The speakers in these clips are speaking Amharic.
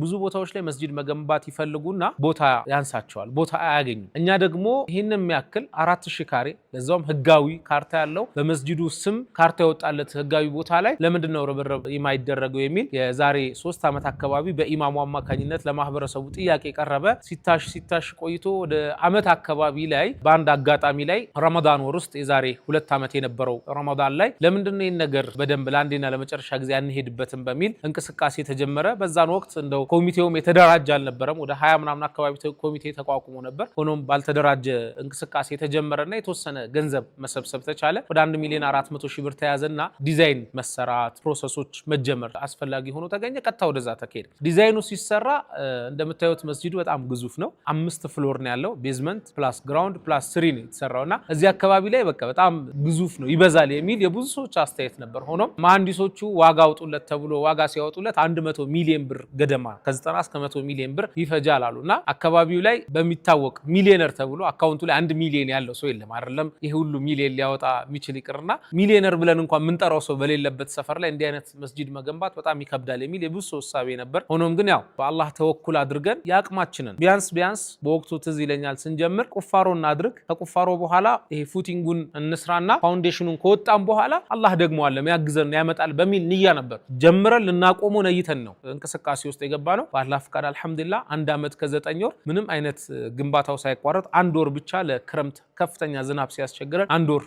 ብዙ ቦታዎች ላይ መስጂድ መገንባት ይፈልጉና ቦታ ያንሳቸዋል ቦታ አያገኙ እኛ ደግሞ ይሄንን የሚያክል 4000 ካሬ ለዛውም ህጋዊ ካርታ ያለው በመስጂዱ ስም ካርታ ያወጣለት ህጋዊ ቦታ ላይ ለምንድነው ርብርብ የማይደረገው የሚል የዛሬ 3 ዓመት አካባቢ በኢማሙ አማካኝነት ለማህበረሰቡ ጥያቄ ቀረበ ሲታሽ ቆይቶ ወደ ዓመት አካባቢ ላይ በአንድ አጋጣሚ ላይ ረመዳን ወር ውስጥ የዛሬ 2 ዓመት የነበረው ረመዳን ላይ ለምንድነው ይሄን ነገር በደንብ ላንዴና ለመጨረሻ ጊዜ አንሄድበትም በሚል እንቅስቃሴ ተጀመረ በዛን ወቅት እንደው ኮሚቴውም የተደራጀ አልነበረም ወደ 20 ምናምን አካባቢ ኮሚቴ ተቋቁሞ ነበር ሆኖም ባልተደራጀ እንቅስቃሴ ተጀመረና የተወሰነ ገንዘብ መሰብሰብ ተቻለ ወደ 1,400,000 ብር ተያዘና ዲዛይን መሰራት ፕሮሰሶች መጀመር አስፈላጊ ሆኖ ተገኘ ቀጣ ወደዛ ተከሄደ ዲዛይኑ ሲሰራ እንደምታዩት መስጂዱ በጣም ግዙፍ ነው 5 ፍሎር ነው ያለው ቤዝመንት ፕላስ ግራውንድ ፕላስ 3 ነው የተሰራውና እዚህ አካባቢ ላይ በቃ በጣም ግዙፍ ነው ይበዛል የሚል የብዙ ሰዎች አስተያየት ነበር ሆኖም መሐንዲሶቹ ዋጋ አውጡለት ተብሎ ዋጋ ሲያወጡለት 100 ሚሊዮን ብር ገደማ ከ90 እስከ 100 ሚሊዮን ብር ይፈጃል አሉና አካባቢው ላይ በሚታወቅ ሚሊዮነር ተብሎ አካውንቱ ላይ 1 ሚሊዮን ያለው ሰው የለም አይደለም ይሄ ሁሉ ሚሊዮን ሊያወጣ የሚችል ይቅርና ሚሊዮነር ብለን እንኳን ምንጠራው ሰው በሌለበት ሰፈር ላይ እንዲህ አይነት መስጂድ መገንባት በጣም ይከብዳል የሚል የብዙ ሰው ሐሳብ ነበር ሆኖም ግን ያው በአላህ ተወኩል አድርገን ያቅማችንን ቢያንስ በወቅቱ ትዝ ይለኛል ስንጀምር ቁፋሮ እናድርግ ከቁፋሮ በኋላ ይሄ ፉቲንጉን እንስራና ፋውንዴሽኑን ከወጣን በኋላ አላህ ደግሞ አለ የሚያግዘን ያመጣል በሚል ንያ ነበር ጀምረን ልናቆመው ነይተን ነው እንቅስቃሴ ውስጥ የገባነው በአላህ ፍቃድ አልহামዱሊላህ 1 ዓመት ከ9 ወር ምንም አይነት ግንባታው ሳይቋረጥ 1 ወር ብቻ ለክረምት ከፍተኛ ዝናብ ሲያስቸግረን 1 ወር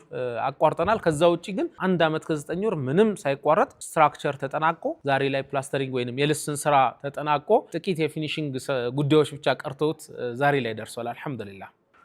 አቋርጠናል ከዛ ውጪ ግን 1 ዓመት ከ9 ወር ምንም ሳይቋረጥ ስትራክቸር ተጠናቆ ዛሬ ላይ ፕላስተሪንግ ወይንም የልስን ስራ ተጠናቆ ጥቂት የፊኒሺንግ ጉዳዮች ብቻ ቀርተውት ዛሬ ላይ ደርሷል አልহামዱሊላህ